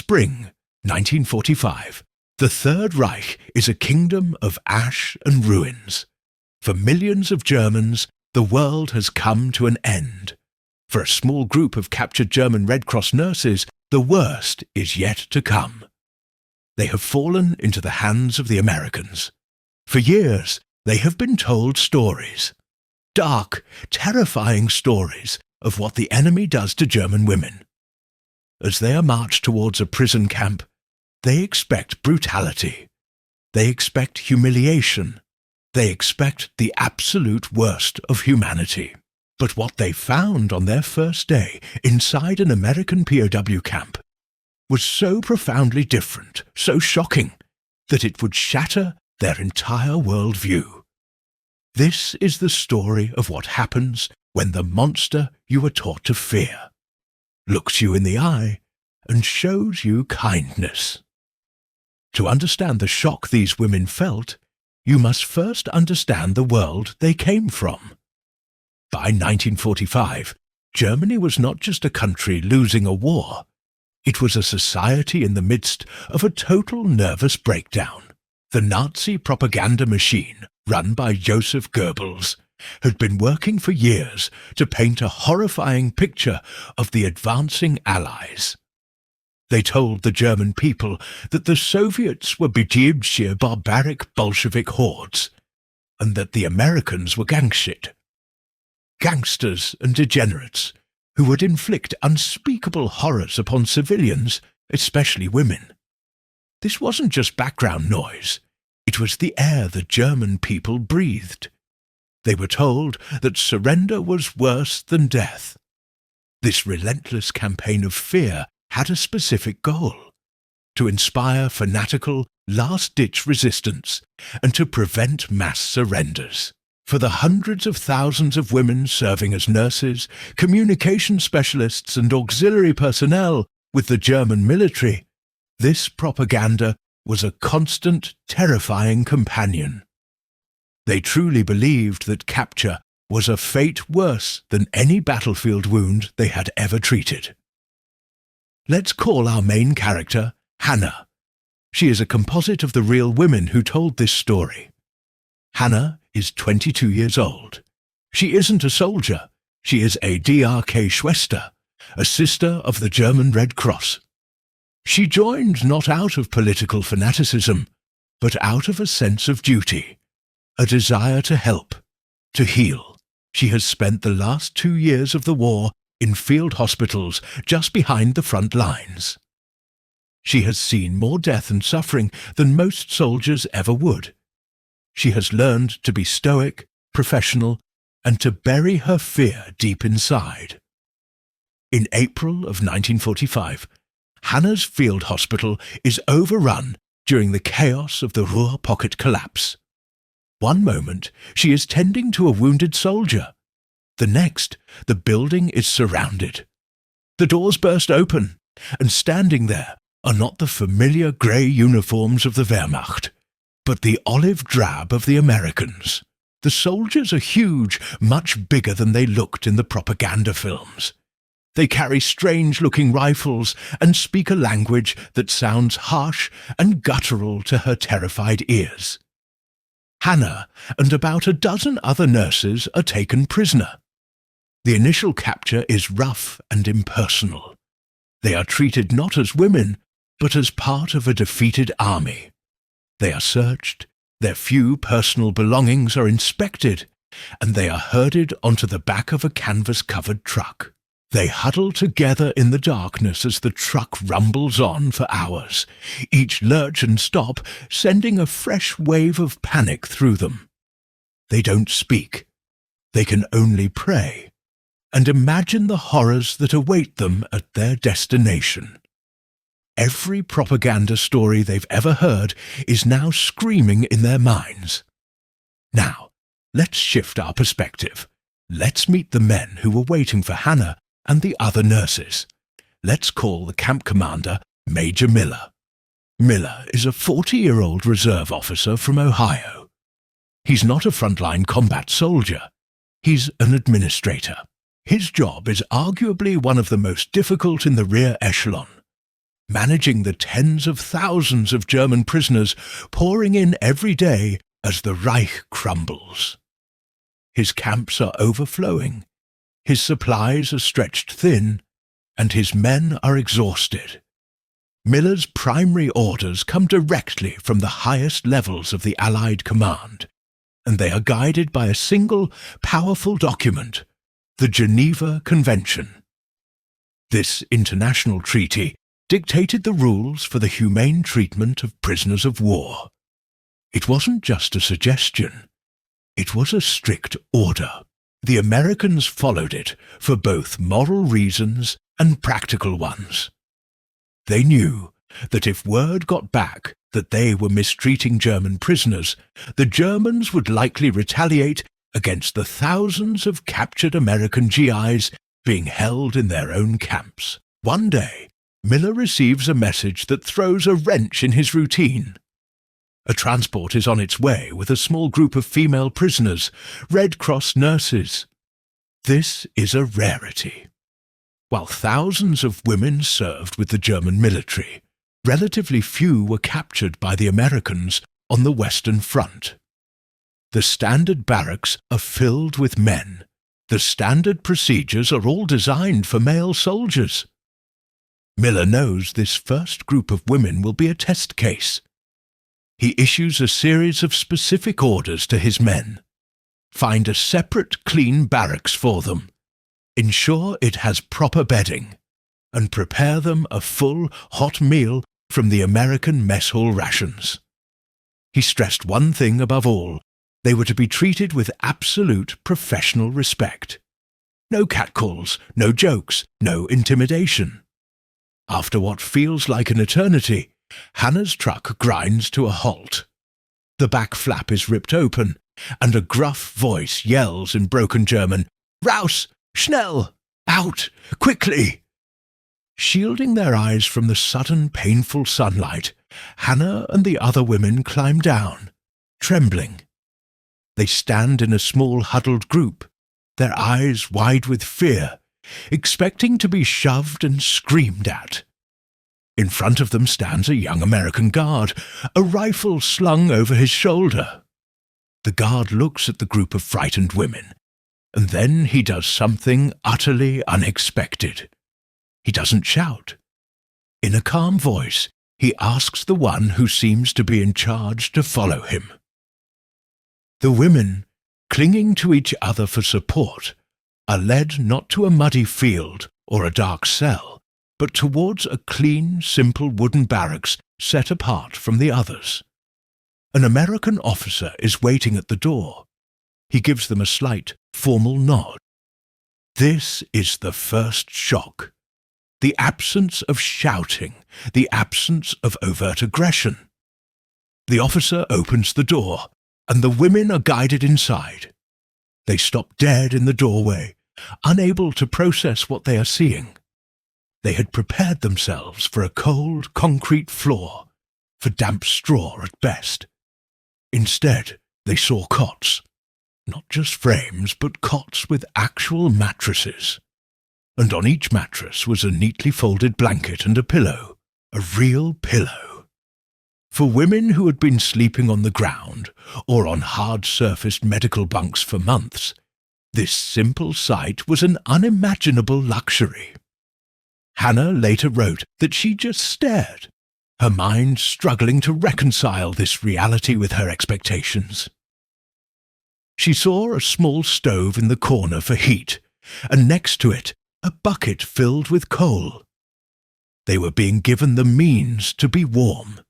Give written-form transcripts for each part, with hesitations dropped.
Spring, 1945. The Third Reich is a kingdom of ash and ruins. For millions of Germans, the world has come to an end. For a small group of captured German Red Cross nurses, the worst is yet to come. They have fallen into the hands of the Americans. For years, they have been told stories. Dark, terrifying stories of what the enemy does to German women. As they are marched towards a prison camp, they expect brutality. They expect humiliation. They expect the absolute worst of humanity. But what they found on their first day inside an American POW camp was so profoundly different, so shocking, that it would shatter their entire worldview. This is the story of what happens when the monster you are taught to fear looks you in the eye and shows you kindness. To understand the shock these women felt, you must first understand the world they came from. By 1945, Germany was not just a country losing a war. It was a society in the midst of a total nervous breakdown. The Nazi propaganda machine, run by Joseph Goebbels, had been working for years to paint a horrifying picture of the advancing Allies. They told the German people that the Soviets were bedeebed sheer barbaric Bolshevik hordes, and that the Americans were gangshit. Gangsters and degenerates who would inflict unspeakable horrors upon civilians, especially women. This wasn't just background noise. It was the air the German people breathed. They were told that surrender was worse than death. This relentless campaign of fear had a specific goal: to inspire fanatical, last-ditch resistance and to prevent mass surrenders. For the hundreds of thousands of women serving as nurses, communication specialists and auxiliary personnel with the German military, this propaganda was a constant, terrifying companion. They truly believed that capture was a fate worse than any battlefield wound they had ever treated. Let's call our main character Hannah. She is a composite of the real women who told this story. Hannah is 22 years old. She isn't a soldier. She is a DRK Schwester, a sister of the German Red Cross. She joined not out of political fanaticism, but out of a sense of duty, a desire to help, to heal. She has spent the last 2 years of the war in field hospitals just behind the front lines. She has seen more death and suffering than most soldiers ever would. She has learned to be stoic, professional, and to bury her fear deep inside. In April of 1945, Hannah's field hospital is overrun during the chaos of the Ruhr Pocket collapse. One moment, she is tending to a wounded soldier. The next, the building is surrounded. The doors burst open, and standing there are not the familiar grey uniforms of the Wehrmacht, but the olive drab of the Americans. The soldiers are huge, much bigger than they looked in the propaganda films. They carry strange-looking rifles and speak a language that sounds harsh and guttural to her terrified ears. Hannah and about a dozen other nurses are taken prisoner. The initial capture is rough and impersonal. They are treated not as women, but as part of a defeated army. They are searched, their few personal belongings are inspected, and they are herded onto the back of a canvas-covered truck. They huddle together in the darkness as the truck rumbles on for hours, each lurch and stop sending a fresh wave of panic through them. They don't speak. They can only pray, and imagine the horrors that await them at their destination. Every propaganda story they've ever heard is now screaming in their minds. Now, let's shift our perspective. Let's meet the men who were waiting for Hannah and the other nurses. Let's call the camp commander Major Miller. Miller is a 40-year-old reserve officer from Ohio. He's not a frontline combat soldier. He's an administrator. His job is arguably one of the most difficult in the rear echelon. managing the tens of thousands of German prisoners pouring in every day as the Reich crumbles. His camps are overflowing, his supplies are stretched thin, and his men are exhausted. Miller's primary orders come directly from the highest levels of the Allied command, and they are guided by a single, powerful document, the Geneva Convention. This international treaty dictated the rules for the humane treatment of prisoners of war. It wasn't just a suggestion. It was a strict order. The Americans followed it for both moral reasons and practical ones. They knew that if word got back that they were mistreating German prisoners, the Germans would likely retaliate against the thousands of captured American GIs being held in their own camps. One day, Miller receives a message that throws a wrench in his routine. A transport is on its way with a small group of female prisoners, Red Cross nurses. This is a rarity. While thousands of women served with the German military, relatively few were captured by the Americans on the Western Front. The standard barracks are filled with men. The standard procedures are all designed for male soldiers. Miller knows this first group of women will be a test case. He issues a series of specific orders to his men. Find a separate clean barracks for them. Ensure it has proper bedding. And prepare them a full, hot meal from the American mess hall rations. He stressed one thing above all. They were to be treated with absolute professional respect. No catcalls, no jokes, no intimidation. After what feels like an eternity, Hannah's truck grinds to a halt. The back flap is ripped open, and a gruff voice yells in broken German, "Raus! Schnell! Out! Quickly!" Shielding their eyes from the sudden painful sunlight, Hannah and the other women climb down, trembling. They stand in a small huddled group, their eyes wide with fear, expecting to be shoved and screamed at. In front of them stands a young American guard, a rifle slung over his shoulder. The guard looks at the group of frightened women, and then he does something utterly unexpected. He doesn't shout. In a calm voice, he asks the one who seems to be in charge to follow him. The women, clinging to each other for support, are led not to a muddy field or a dark cell, but towards a clean, simple wooden barracks set apart from the others. An American officer is waiting at the door. He gives them a slight, formal nod. This is the first shock. The absence of shouting, the absence of overt aggression. The officer opens the door, and the women are guided inside. They stop dead in the doorway, unable to process what they are seeing. They had prepared themselves for a cold, concrete floor, for damp straw at best. Instead, they saw cots. Not just frames, but cots with actual mattresses. And on each mattress was a neatly folded blanket and a pillow. A real pillow. For women who had been sleeping on the ground or on hard-surfaced medical bunks for months, this simple sight was an unimaginable luxury. Hannah later wrote that she just stared, her mind struggling to reconcile this reality with her expectations. She saw a small stove in the corner for heat, and next to it, a bucket filled with coal. They were being given the means to be warm.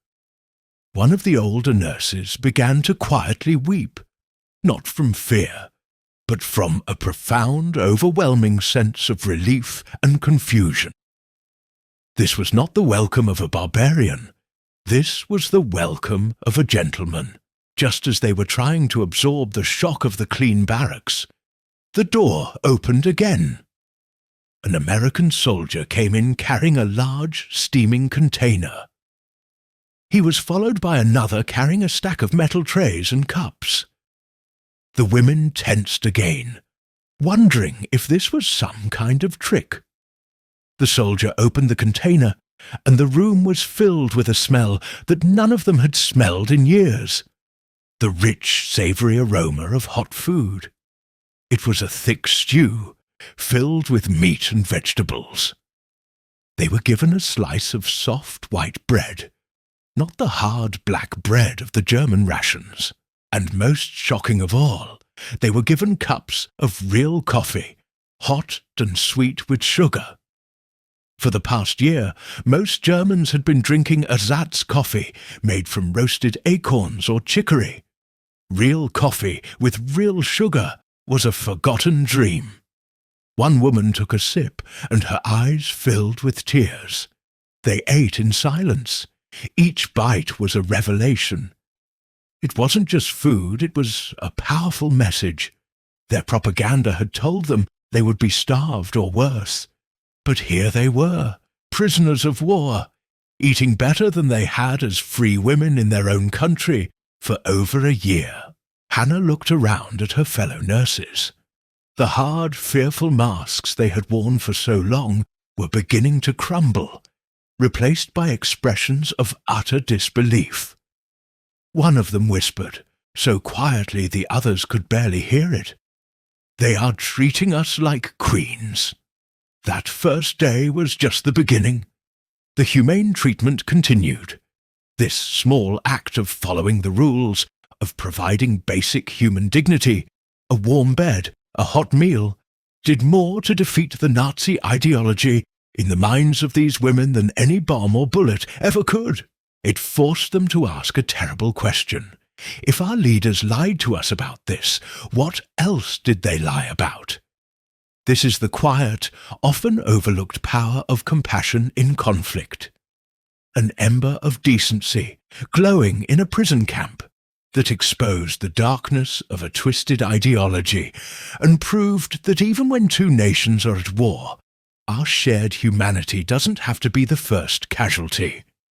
One of the older nurses began to quietly weep, not from fear, but from a profound, overwhelming sense of relief and confusion. This was not the welcome of a barbarian. This was the welcome of a gentleman. Just as they were trying to absorb the shock of the clean barracks, the door opened again. An American soldier came in carrying a large, steaming container. He was followed by another carrying a stack of metal trays and cups. The women tensed again, wondering if this was some kind of trick. The soldier opened the container, and the room was filled with a smell that none of them had smelled in years. The rich, savoury aroma of hot food. It was a thick stew, filled with meat and vegetables. They were given a slice of soft white bread, not the hard black bread of the German rations. And most shocking of all, they were given cups of real coffee, hot and sweet with sugar. For the past year, most Germans had been drinking ersatz coffee made from roasted acorns or chicory. Real coffee with real sugar was a forgotten dream. One woman took a sip, and her eyes filled with tears. They ate in silence. Each bite was a revelation. It wasn't just food, it was a powerful message. Their propaganda had told them they would be starved or worse. But here they were, prisoners of war, eating better than they had as free women in their own country for over a year. Hannah looked around at her fellow nurses. The hard, fearful masks they had worn for so long were beginning to crumble, replaced by expressions of utter disbelief. One of them whispered, so quietly the others could barely hear it, "They are treating us like queens." That first day was just the beginning. The humane treatment continued. This small act of following the rules, of providing basic human dignity, a warm bed, a hot meal, did more to defeat the Nazi ideology in the minds of these women than any bomb or bullet ever could. It forced them to ask a terrible question. If our leaders lied to us about this, what else did they lie about? This is the quiet, often overlooked power of compassion in conflict. An ember of decency, glowing in a prison camp, that exposed the darkness of a twisted ideology and proved that even when two nations are at war, our shared humanity doesn't have to be the first casualty.